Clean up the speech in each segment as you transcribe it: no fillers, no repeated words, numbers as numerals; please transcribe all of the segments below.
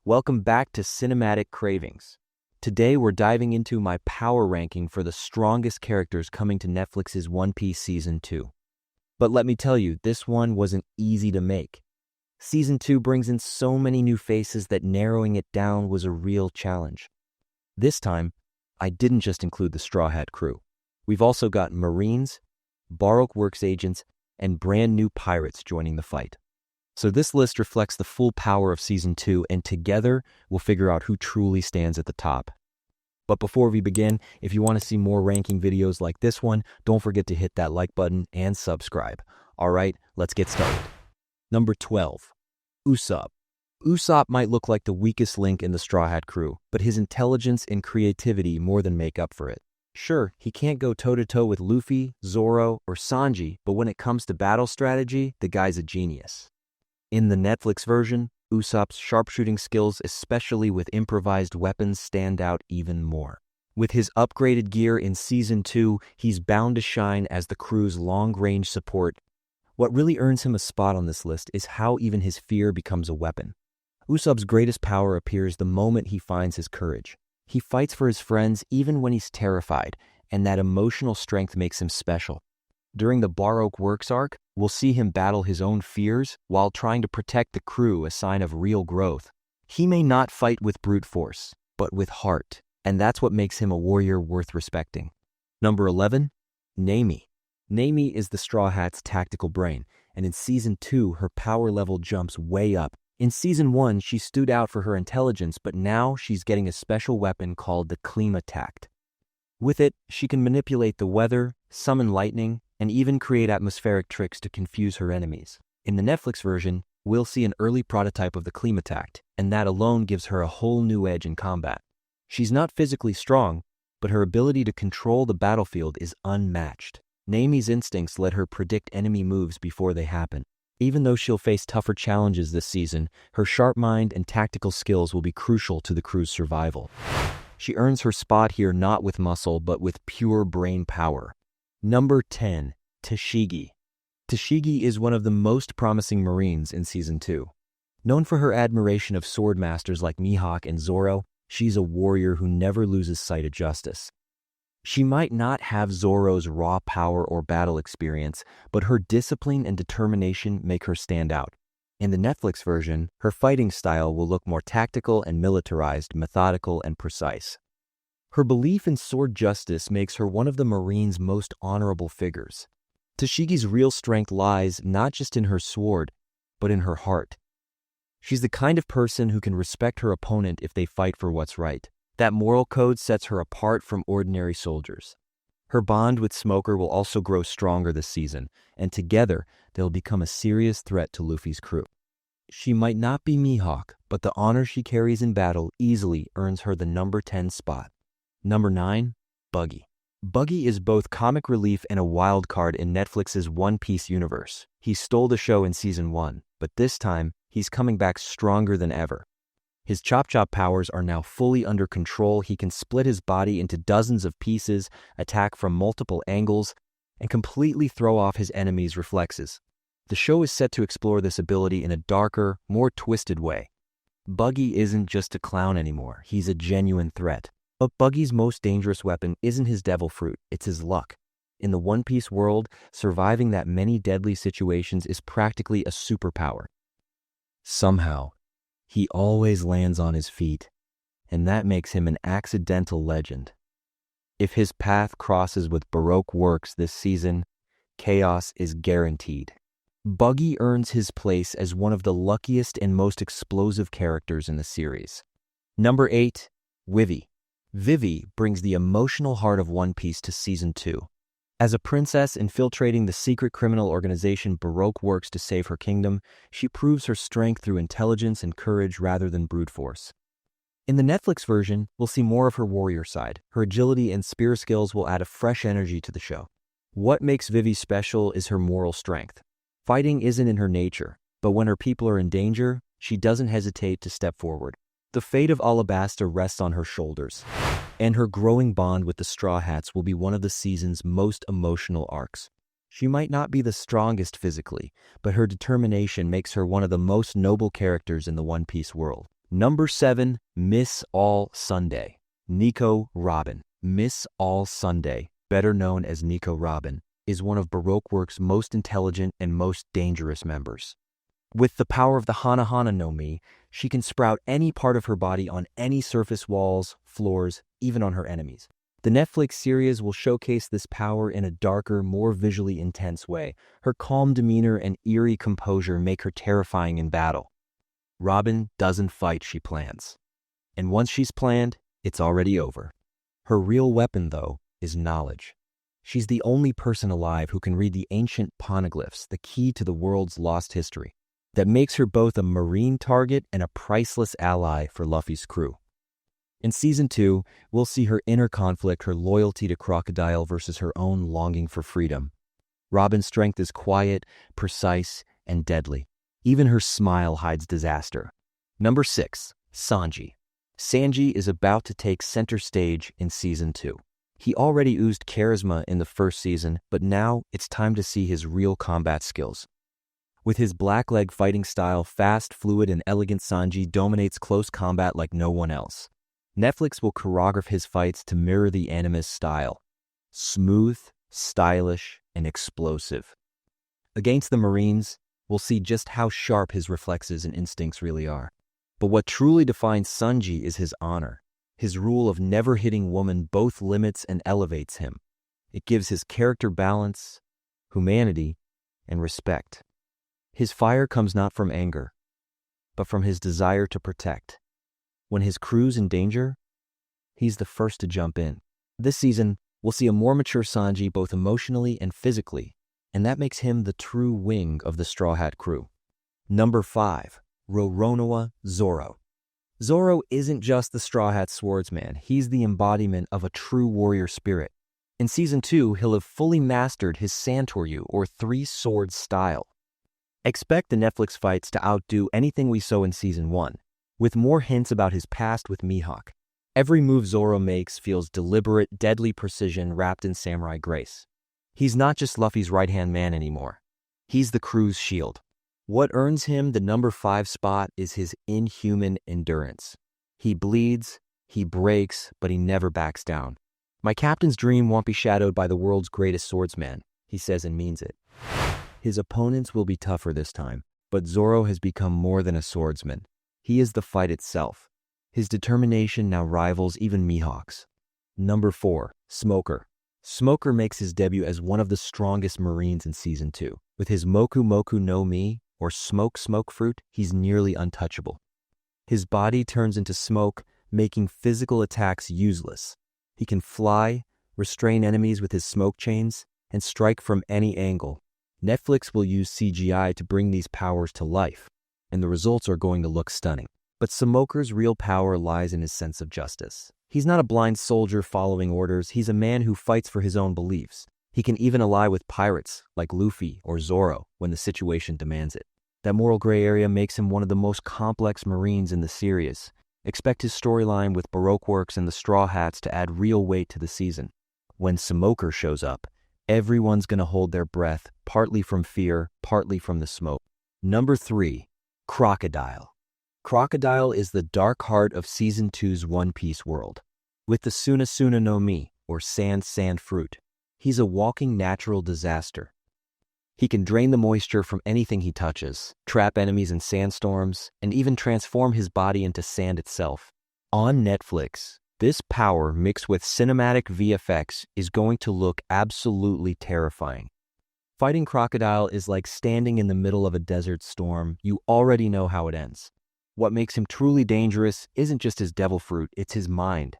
Welcome back to Cinematic Cravings. Today we're diving into my power ranking for the strongest characters coming to Netflix's One Piece Season 2. But let me tell you, this one wasn't easy to make. Season 2 brings in so many new faces that narrowing it down was a real challenge. This time, I didn't just include the Straw Hat crew. We've also got Marines, Baroque Works agents, and brand new pirates joining the fight. So this list reflects the full power of Season 2, and together we'll figure out who truly stands at the top. But before we begin, if you want to see more ranking videos like this one, don't forget to hit that like button and subscribe. Alright, let's get started. Number 12. Usopp. Usopp might look like the weakest link in the Straw Hat crew, but his intelligence and creativity more than make up for it. Sure, he can't go toe-to-toe with Luffy, Zoro, or Sanji, but when it comes to battle strategy, the guy's a genius. In the Netflix version, Usopp's sharpshooting skills, especially with improvised weapons, stand out even more. With his upgraded gear in Season 2, he's bound to shine as the crew's long-range support. What really earns him a spot on this list is how even his fear becomes a weapon. Usopp's greatest power appears the moment he finds his courage. He fights for his friends even when he's terrified, and that emotional strength makes him special. During the Baroque Works arc, we'll see him battle his own fears while trying to protect the crew, a sign of real growth. He may not fight with brute force, but with heart, and that's what makes him a warrior worth respecting. Number 11. Nami. Nami is the Straw Hat's tactical brain, and in Season 2, her power level jumps way up. In Season 1, she stood out for her intelligence, but now she's getting a special weapon called the Climatact. With it, she can manipulate the weather, summon lightning, and even create atmospheric tricks to confuse her enemies. In the Netflix version, we'll see an early prototype of the Climatact, and that alone gives her a whole new edge in combat. She's not physically strong, but her ability to control the battlefield is unmatched. Nami's instincts let her predict enemy moves before they happen. Even though she'll face tougher challenges this season, her sharp mind and tactical skills will be crucial to the crew's survival. She earns her spot here not with muscle, but with pure brain power. Number 10. Tashigi. Tashigi is one of the most promising Marines in Season 2. Known for her admiration of sword masters like Mihawk and Zoro, she's a warrior who never loses sight of justice. She might not have Zoro's raw power or battle experience, but her discipline and determination make her stand out. In the Netflix version, her fighting style will look more tactical and militarized, methodical and precise. Her belief in sword justice makes her one of the Marines' most honorable figures. Tashigi's real strength lies not just in her sword, but in her heart. She's the kind of person who can respect her opponent if they fight for what's right. That moral code sets her apart from ordinary soldiers. Her bond with Smoker will also grow stronger this season, and together they'll become a serious threat to Luffy's crew. She might not be Mihawk, but the honor she carries in battle easily earns her the number 10 spot. Number 9. Buggy. Buggy is both comic relief and a wild card in Netflix's One Piece universe. He stole the show in Season 1, but this time, he's coming back stronger than ever. His chop-chop powers are now fully under control. He can split his body into dozens of pieces, attack from multiple angles, and completely throw off his enemies' reflexes. The show is set to explore this ability in a darker, more twisted way. Buggy isn't just a clown anymore. He's a genuine threat. But Buggy's most dangerous weapon isn't his devil fruit, it's his luck. In the One Piece world, surviving that many deadly situations is practically a superpower. Somehow, he always lands on his feet, and that makes him an accidental legend. If his path crosses with Baroque Works this season, chaos is guaranteed. Buggy earns his place as one of the luckiest and most explosive characters in the series. Number 8. Vivi. Vivi brings the emotional heart of One Piece to Season 2. As a princess infiltrating the secret criminal organization Baroque Works to save her kingdom, she proves her strength through intelligence and courage rather than brute force. In the Netflix version, we'll see more of her warrior side. Her agility and spear skills will add a fresh energy to the show. What makes Vivi special is her moral strength. Fighting isn't in her nature, but when her people are in danger, she doesn't hesitate to step forward. The fate of Alabasta rests on her shoulders, and her growing bond with the Straw Hats will be one of the season's most emotional arcs. She might not be the strongest physically, but her determination makes her one of the most noble characters in the One Piece world. Number 7, Miss All Sunday. Nico Robin. Miss All Sunday, better known as Nico Robin, is one of Baroque Works' most intelligent and most dangerous members. With the power of the Hana Hana no Mi, she can sprout any part of her body on any surface, walls, floors, even on her enemies. The Netflix series will showcase this power in a darker, more visually intense way. Her calm demeanor and eerie composure make her terrifying in battle. Robin doesn't fight, she plans. And once she's planned, it's already over. Her real weapon, though, is knowledge. She's the only person alive who can read the ancient poneglyphs, the key to the world's lost history, that makes her both a marine target and a priceless ally for Luffy's crew. In Season 2, we'll see her inner conflict, her loyalty to Crocodile versus her own longing for freedom. Robin's strength is quiet, precise, and deadly. Even her smile hides disaster. Number 6, Sanji. Sanji is about to take center stage in Season 2. He already oozed charisma in the first season, but now it's time to see his real combat skills. With his blackleg fighting style, fast, fluid, and elegant, Sanji dominates close combat like no one else. Netflix will choreograph his fights to mirror the anime's style. Smooth, stylish, and explosive. Against the Marines, we'll see just how sharp his reflexes and instincts really are. But what truly defines Sanji is his honor. His rule of never hitting woman both limits and elevates him. It gives his character balance, humanity, and respect. His fire comes not from anger, but from his desire to protect. When his crew's in danger, he's the first to jump in. This season, we'll see a more mature Sanji both emotionally and physically, and that makes him the true wing of the Straw Hat crew. Number 5, Roronoa Zoro. Zoro isn't just the Straw Hat swordsman, he's the embodiment of a true warrior spirit. In Season 2, he'll have fully mastered his Santoryu, or three-sword style. Expect the Netflix fights to outdo anything we saw in Season 1, with more hints about his past with Mihawk. Every move Zoro makes feels deliberate, deadly precision wrapped in samurai grace. He's not just Luffy's right-hand man anymore. He's the crew's shield. What earns him the number 5 spot is his inhuman endurance. He bleeds, he breaks, but he never backs down. My captain's dream won't be shadowed by the world's greatest swordsman, he says and means it. His opponents will be tougher this time, but Zoro has become more than a swordsman. He is the fight itself. His determination now rivals even Mihawk's. Number 4, Smoker. Smoker makes his debut as one of the strongest Marines in Season 2. With his Moku Moku no Mi, or smoke fruit, he's nearly untouchable. His body turns into smoke, making physical attacks useless. He can fly, restrain enemies with his smoke chains, and strike from any angle. Netflix will use CGI to bring these powers to life, and the results are going to look stunning. But Smoker's real power lies in his sense of justice. He's not a blind soldier following orders, he's a man who fights for his own beliefs. He can even ally with pirates like Luffy or Zoro when the situation demands it. That moral gray area makes him one of the most complex Marines in the series. Expect his storyline with Baroque Works and the Straw Hats to add real weight to the season. When Smoker shows up, everyone's gonna hold their breath, partly from fear, partly from the smoke. Number 3, Crocodile. Crocodile is the dark heart of Season 2's One Piece world. With the Suna Suna no Mi, or sand fruit, he's a walking natural disaster. He can drain the moisture from anything he touches, trap enemies in sandstorms, and even transform his body into sand itself. On Netflix, this power mixed with cinematic VFX is going to look absolutely terrifying. Fighting Crocodile is like standing in the middle of a desert storm. You already know how it ends. What makes him truly dangerous isn't just his devil fruit, it's his mind.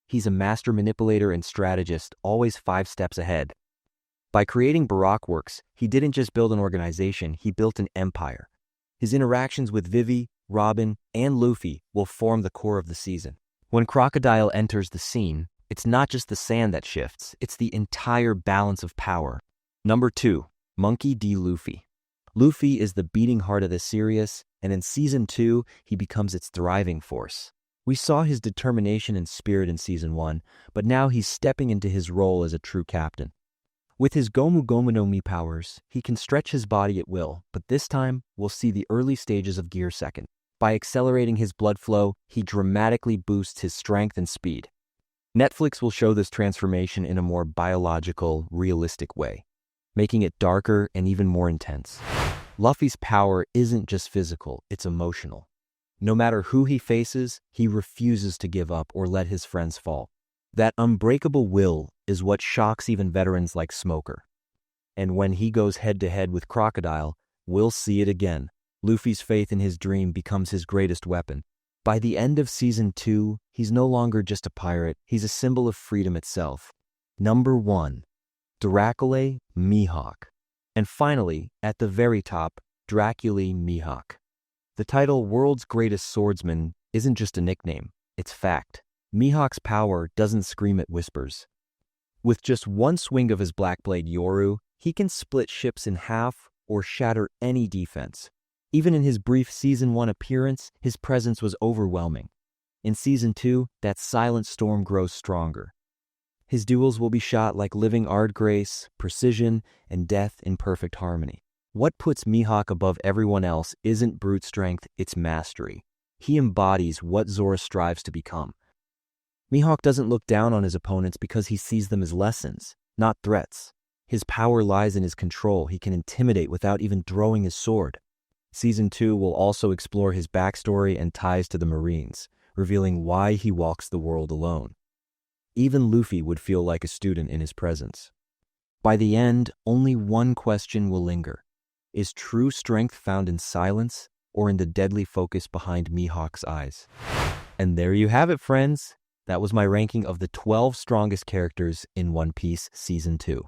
He's a master manipulator and strategist, always 5 steps ahead. By creating Baroque Works, he didn't just build an organization, he built an empire. His interactions with Vivi, Robin, and Luffy will form the core of the season. When Crocodile enters the scene, it's not just the sand that shifts, it's the entire balance of power. Number 2, Monkey D. Luffy. Luffy is the beating heart of the series, and in Season 2, he becomes its thriving force. We saw his determination and spirit in Season 1, but now he's stepping into his role as a true captain. With his Gomu Gomu no Mi powers, he can stretch his body at will, but this time, we'll see the early stages of Gear Second. By accelerating his blood flow, he dramatically boosts his strength and speed. Netflix will show this transformation in a more biological, realistic way, making it darker and even more intense. Luffy's power isn't just physical, it's emotional. No matter who he faces, he refuses to give up or let his friends fall. That unbreakable will is what shocks even veterans like Smoker. And when he goes head-to-head with Crocodile, we'll see it again. Luffy's faith in his dream becomes his greatest weapon. By the end of Season 2, he's no longer just a pirate, he's a symbol of freedom itself. Number 1. Dracule Mihawk. And finally, at the very top, Dracule Mihawk. The title World's Greatest Swordsman isn't just a nickname, it's fact. Mihawk's power doesn't scream at whispers. With just one swing of his black blade Yoru, he can split ships in half or shatter any defense. Even in his brief Season 1 appearance, his presence was overwhelming. In Season 2, that silent storm grows stronger. His duels will be shot like living art grace, precision, and death in perfect harmony. What puts Mihawk above everyone else isn't brute strength, it's mastery. He embodies what Zoro strives to become. Mihawk doesn't look down on his opponents because he sees them as lessons, not threats. His power lies in his control. He can intimidate without even drawing his sword. Season 2 will also explore his backstory and ties to the Marines, revealing why he walks the world alone. Even Luffy would feel like a student in his presence. By the end, only one question will linger. Is true strength found in silence or in the deadly focus behind Mihawk's eyes? And there you have it, friends. That was my ranking of the 12 strongest characters in One Piece Season 2.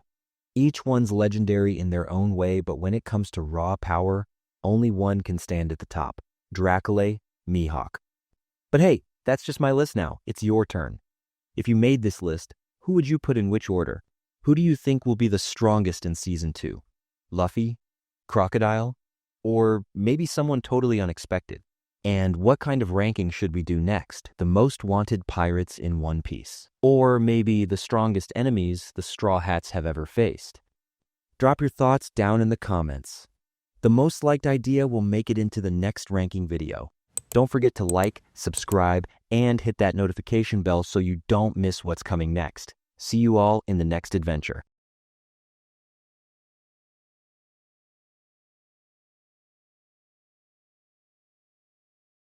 Each one's legendary in their own way, but when it comes to raw power, only one can stand at the top, Dracule Mihawk. But hey, that's just my list now. It's your turn. If you made this list, who would you put in which order? Who do you think will be the strongest in Season 2? Luffy? Crocodile? Or maybe someone totally unexpected? And what kind of ranking should we do next? The most wanted pirates in One Piece? Or maybe the strongest enemies the Straw Hats have ever faced? Drop your thoughts down in the comments. The most liked idea will make it into the next ranking video. Don't forget to like, subscribe, and hit that notification bell so you don't miss what's coming next. See you all in the next adventure.